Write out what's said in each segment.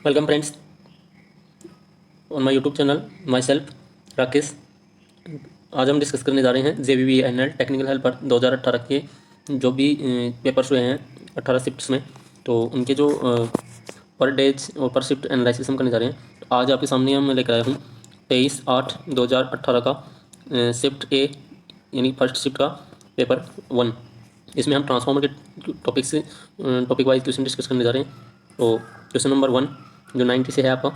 Welcome friends on my YouTube channel my self Rakesh. आज हम discuss करने जा रहे हैं JVVNL टेक्निकल हेल्पर 2018 के जो भी पेपर्स हुए हैं 18 शिफ्ट्स में, तो उनके जो पर डेज और पर शिफ्ट एनालिसिस हम करने जा रहे हैं। तो आज आपके सामने हम लेकर आया हूँ 23/8/2018 का शिफ्ट ए यानी फर्स्ट शिफ्ट का पेपर 1। इसमें हम ट्रांसफार्मर के टॉपिक वाइज क्वेश्चन डिस्कस करने जा रहे हैं। तो क्वेश्चन नंबर 1 जो 90 से है आपका,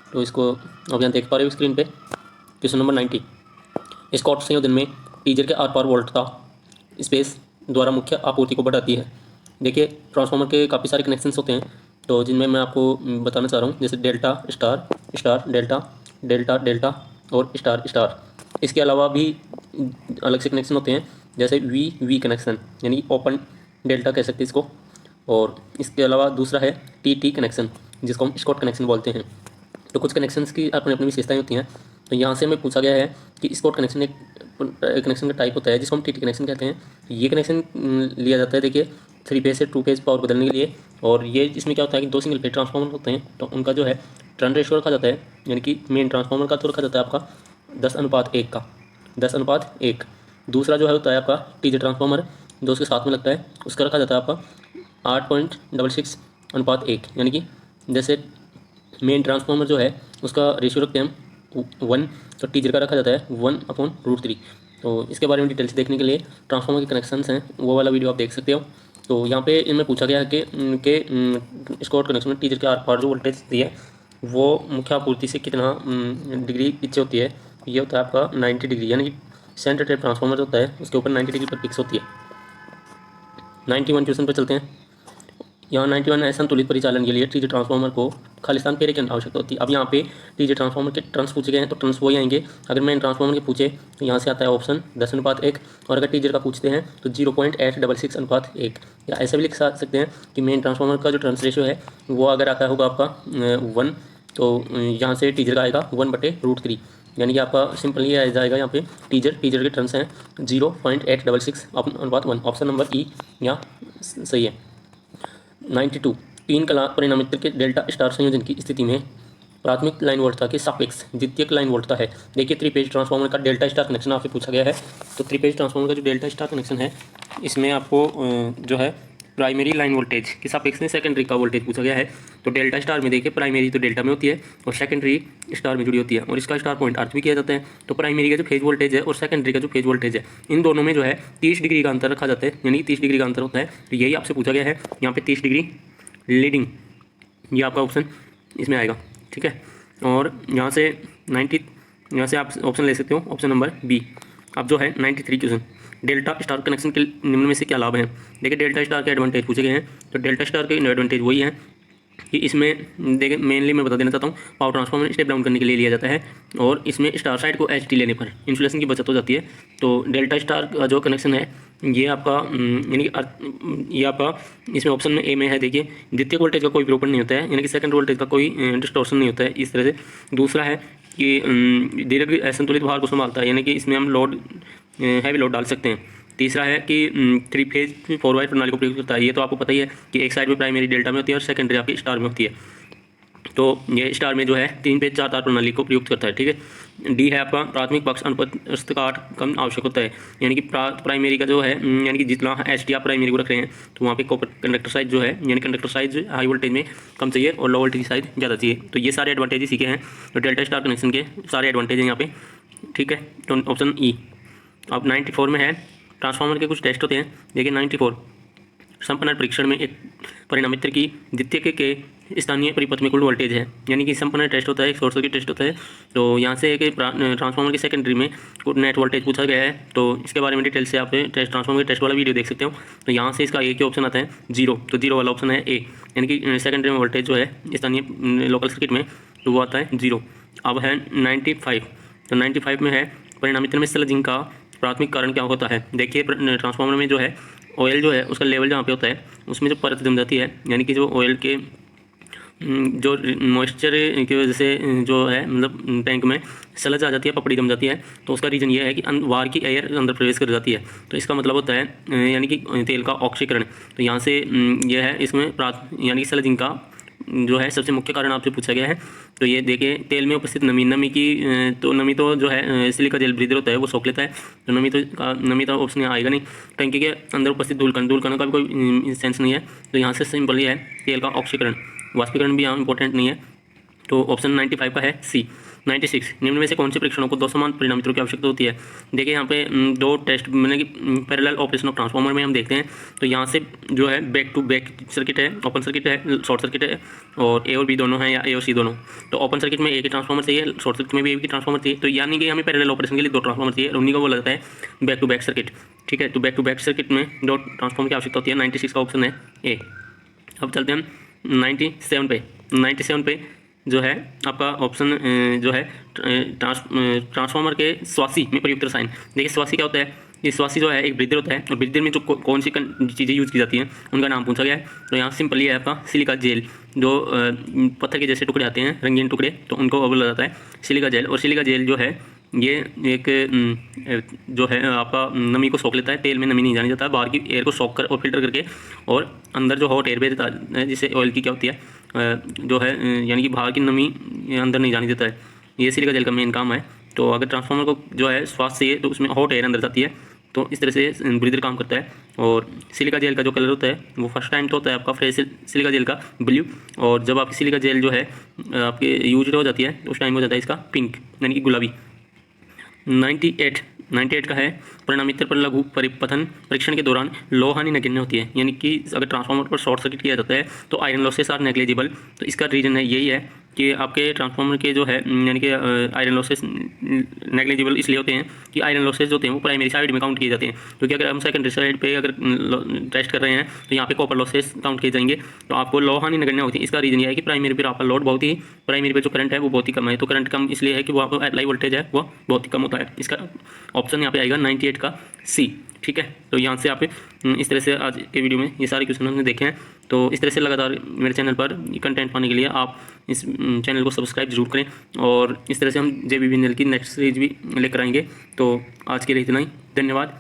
तो इसको आप यहाँ देख पा रहे हो स्क्रीन पे। क्वेश्चन नंबर 90, स्कॉट संयोजन में टीजर के आर पार वोल्टता स्पेस द्वारा मुख्य आपूर्ति को बढ़ाती है। देखिए, ट्रांसफार्मर के काफ़ी सारे कनेक्शंस होते हैं, तो जिनमें मैं आपको बताना चाह रहा हूँ, जैसे delta star, star delta, delta delta और स्टार स्टार। इसके अलावा भी अलग से कनेक्शन होते हैं, जैसे वी वी कनेक्शन यानी ओपन डेल्टा कह सकते हैं इसको। और इसके अलावा दूसरा है टी कनेक्शन, जिसको हम स्कॉट कनेक्शन बोलते हैं। तो कुछ कनेक्शंस की अपनी अपनी विशेषताएं होती हैं। तो यहाँ से हमें पूछा गया है कि स्कॉट कनेक्शन एक कनेक्शन का टाइप होता है जिसको हम टी कनेक्शन कहते हैं। ये कनेक्शन लिया जाता है, देखिए, 3 फेज से 2 फेज पावर बदलने के लिए। और ये इसमें क्या होता है कि 2 सिंगल फेज ट्रांसफार्मर होते हैं, तो उनका जो है टर्न रेशियो रखा जाता है, यानी कि मेन ट्रांसफार्मर का तो रखा जाता है आपका 10:1 का, 10:1। दूसरा जो है होता है आपका टीजे ट्रांसफार्मर, जो उसके साथ में लगता है, उसका रखा जाता है आपका 8.66:1, यानी कि जैसे मेन ट्रांसफार्मर जो है उसका रेशियो रखते हैं हम 1, तो टीजर का रखा जाता है 1/√3। तो इसके बारे में डिटेल से देखने के लिए ट्रांसफार्मर के कनेक्शंस हैं, वो वाला वीडियो आप देख सकते हो। तो यहाँ पे इनमें पूछा गया है कि स्कॉट कनेक्शन में टीजर के आर पार जो वोल्टेज दी है वो मुख्य आपूर्ति से कितना डिग्री पीछे होती है। ये होता है आपका 90 डिग्री, यानी कि सेंटर टेप ट्रांसफार्मर जो होता है उसके ऊपर 90 डिग्री पर फिक्स होती है। 91 क्वेश्चन पर चलते हैं। यहाँ 91 है, संतुलित परिचालन के लिए टीजे ट्रांसफार्मर को खालिस्तान फेरे की आवश्यकता होती है। अब यहाँ पे टीजे ट्रांसफार्मर के टर्न्स पूछे गए हैं, तो टर्न्स वही आएंगे। अगर मेन ट्रांसफार्मर के पूछे तो यहाँ से आता है ऑप्शन 10:1, और अगर टीजर का पूछते हैं तो 0.866:1। या ऐसा भी लिख सकते हैं कि मेन ट्रांसफार्मर का जो टर्न्स रेशियो है वो अगर आता होगा आपका 1, तो यहाँ से टीजर का आएगा 1/√3, यानी कि आपका सिंपल ये आ जाएगा। यहाँ पे टीजर के टर्म्स हैं 0.866:1। ऑप्शन नंबर ई यहाँ सही है। 92, 3 कला परिणामित्र के डेल्टा स्टार संयोजन की स्थिति में प्राथमिक लाइन वोल्टता के सापेक्ष द्वितीयक लाइन वोल्टता है। देखिए, 3 फेज ट्रांसफार्मर का डेल्टा स्टार कनेक्शन आपसे पूछा गया है। तो 3 फेज ट्रांसफार्मर का जो डेल्टा स्टार कनेक्शन है, इसमें आपको जो है प्राइमरी लाइन वोल्टेज के सापेक्ष में सेकेंडरी का वोल्टेज पूछा गया है। तो डेल्टा स्टार में देखिए, प्राइमरी तो डेल्टा में होती है और सेकेंडरी स्टार में जुड़ी होती है, और इसका स्टार पॉइंट अर्थ भी किया जाता है। तो प्राइमरी का जो फेज वोल्टेज है और सेकेंडरी का जो फेज वोल्टेज है, इन दोनों में जो है 30 डिग्री का अंतर रखा जाता है, यानी 30 डिग्री का अंतर होता है। तो यही आपसे पूछा गया है, यहाँ पे 30 डिग्री लीडिंग, ये आपका ऑप्शन इसमें आएगा, ठीक है। और यहाँ से 90, यहाँ से आप ऑप्शन ले सकते हो, ऑप्शन नंबर बी। अब जो है 93 क्वेश्चन, डेल्टा स्टार कनेक्शन के निम्न में से क्या लाभ हैं। देखिए, डेल्टा स्टार के एडवांटेज पूछे गए हैं। तो डेल्टा स्टार के एडवांटेज वही है कि इसमें देखिए, मेनली मैं बता देना चाहता हूँ, पावर ट्रांसफार्मर स्टेप डाउन करने के लिए लिया जाता है, और इसमें स्टार साइड को एचटी लेने पर इंसुलेशन की बचत हो जाती है। तो डेल्टा स्टार का जो कनेक्शन है ये आपका यानी कि ये आपका इसमें ऑप्शन में ए में है। देखिए, द्वितीय वोल्टेज का कोई विरूपण नहीं होता है, यानी कि सेकंड वोल्टेज का कोई डिस्टॉर्शन नहीं होता है इस तरह से। दूसरा है कि दीर्घ असंतुलित भार को संभालता है, यानी कि इसमें हम लोड हैवी लोड डाल सकते हैं। तीसरा है कि 3 फेज 4 वायर प्रणाली को प्रयोग करता है। ये तो आपको पता ही है कि एक साइड में प्राइमरी डेल्टा में होती है और सेकेंडरी आपकी स्टार में होती है। तो ये स्टार में जो है 3 फेज 4 तार प्रणाली को प्रयुक्त करता है, ठीक है। डी है आपका प्राथमिक पक्ष अनुप्रस्थ काट कम आवश्यक होता है, यानी कि प्राइमरी का जो है यानी कि जितना एच टी आप प्राइमरी को रख रहे हैं, तो वहाँ पे कॉपर कंडक्टर साइज जो है, यानी कंडक्टर साइज हाई वोल्टेज में कम चाहिए और लो वोल्टेज साइज ज़्यादा चाहिए। तो ये सारे एडवांटेज सीखे हैं, तो डेल्टा स्टार कनेक्शन के सारे एडवांटेज हैं यहाँ पे, ठीक है। तो ऑप्शन ई। अब 94 में है, ट्रांसफार्मर के कुछ टेस्ट होते हैं। देखिए, 94 संपन्न परीक्षण में एक परिणामित्र की द्वितीयक के स्थानीय परिपथ में कुल वोल्टेज है, यानी कि संपन्न टेस्ट होता है, एक शॉर्ट सर्किट टेस्ट होता है। तो यहाँ से एक ट्रांसफार्मर की सेकेंडरी में कुल नेट वोल्टेज पूछा गया है, तो इसके बारे में डिटेल से आप टेस्ट ट्रांसफार्मर के टेस्ट वाला वीडियो देख सकते हो। तो यहाँ से इसका एक ही ऑप्शन आता है 0, तो 0 वाला ऑप्शन है ए, यानी कि सेकेंडरी में वोल्टेज जो है स्थानीय लोकल सर्किट में, तो वो आता है 0। अब है 95, तो 95 में है परिणामित्र में स्लजिंग का प्राथमिक कारण क्या होता है। देखिए, ट्रांसफार्मर में जो है ऑयल जो है उसका लेवल जहाँ पे होता है उसमें जो परत जम जाती है, यानी कि जो ऑयल के जो मॉइस्चर की वजह से जो है मतलब टैंक में स्लज आ जाती है, पपड़ी जम जाती है, तो उसका रीज़न ये है कि बाहर की एयर अंदर प्रवेश कर जाती है। तो इसका मतलब होता है यानी कि तेल का ऑक्सीकरण। तो यहाँ से यह है इसमें यानी कि स्लजिंग का जो है सबसे मुख्य कारण आपसे पूछा गया है। तो ये देखिए, तेल में उपस्थित नमी की तो नमी तो जो है सिलिका जेल ब्रीदर होता है वो सोख लेता है, तो नमी तो ऑप्शन आएगा नहीं। टंकी के अंदर उपस्थित धूलकण का भी कोई सेंस नहीं है, तो यहाँ से सिंपल ही है तेल का ऑक्सीकरण, वाष्पीकरण भी यहाँ इंपॉर्टेंट नहीं है। तो ऑप्शन 95 का है सी। 96, निम्न में से कौन से परीक्षणों को दो समान परिणामित्रों की आवश्यकता होती है। देखिए यहाँ पे दो टेस्ट मतलब कि पैरेलल ऑपरेशन ऑफ ट्रांसफार्मर में हम देखते हैं, तो यहाँ से जो है बैक टू बैक सर्किट है, ओपन सर्किट है, शॉर्ट सर्किट है, और ए और बी दोनों हैं या ए और सी दोनों। तो ओपन सर्किट में एक ही ट्रांसफार्मर चाहिए, शॉर्ट सर्किट में भी एक ही ट्रांसफार्मर चाहिए, तो यानी कि हमें पैरेलल ऑपरेशन के लिए दो ट्रांसफार्मर चाहिए, उन्हीं का बोला जाता है बैक टू बैक सर्किट। ठीक है, तो बैक टू बैक सर्किट में दो ट्रांसफार्मर की आवश्यकता होती है। 96 का ऑप्शन है ए। अब चलते हैं 97 पे। 97 पे जो है आपका ऑप्शन जो है ट्रांसफार्मर के स्वासी में प्रयुक्त रसायन। देखिए स्वासी क्या होता है, ये स्वासी जो है एक ब्रीदर होता है, और ब्रीदर में जो कौन सी चीज़ें यूज़ की जाती हैं उनका नाम पूछा गया है। तो यहाँ सिंपली है आपका सिलिका जेल, जो पत्थर के जैसे टुकड़े आते हैं रंगीन टुकड़े, तो उनको बोला जाता है सिलिका जेल। और सिलिका जेल जो है ये एक जो है आपका नमी को सोख लेता है, तेल में नमी नहीं जाने देता, बाहर की एयर को सोख कर और फिल्टर करके, और अंदर जो हॉट एयर भेजता है जिससे ऑयल की क्या होती है जो है यानी कि बाहर की नमी अंदर नहीं जाने देता है। ये सिलिका जेल का मेन काम है। तो अगर ट्रांसफार्मर को जो है स्वास्थ्य चाहिए तो उसमें हॉट एयर अंदर जाती है, तो इस तरह से ब्रीदर काम करता है। और सिलिका जेल का जो कलर होता है वो फर्स्ट टाइम तो होता है आपका फ्रेश सिलिका जेल का ब्लू, और जब आपकी सिलिका जेल जो है आपके यूज हो जाती है तो उस टाइम हो जाता है इसका पिंक यानी कि गुलाबी। 98 का है परिणामित्र पर लघु परिपथन परीक्षण के दौरान लो हानि नगण्य होती है, यानी कि अगर ट्रांसफार्मर पर शॉर्ट सर्किट किया जाता है तो आयरन लॉसेस आर नेग्लिजिबल। तो इसका रीजन है यही है कि आपके ट्रांसफार्मर के जो है यानी कि आयरन लॉसेस नेग्लिजिबल इसलिए होते हैं कि आयरन लॉसेस जो होते हैं वो प्राइमरी साइड में काउंट किए जाते हैं, क्योंकि अगर हम सेकेंडरी साइड पे अगर टेस्ट कर रहे हैं तो यहाँ पे कॉपर लॉसेस काउंट किए जाएंगे, तो आपको लो हानि नगण्य होती है। इसका रीजन यह है कि प्राइमरी पर आपका लोड बहुत ही, प्राइमरी पे जो करंट है वो बहुत ही कम है, तो करंट कम इसलिए है कि वो आपका अप्लाई वोल्टेज है वो बहुत ही कम होता है। इसका ऑप्शन यहाँ पे आएगा 98 का सी। ठीक है, तो यहाँ से आप इस तरह से आज के वीडियो में ये सारे क्वेश्चन हमने देखे हैं। तो इस तरह से लगातार मेरे चैनल पर कंटेंट पाने के लिए आप इस चैनल को सब्सक्राइब जरूर करें, और इस तरह से हम JBB की नेक्स्ट सीरीज भी लेकर आएंगे। तो आज के लिए इतना ही, धन्यवाद।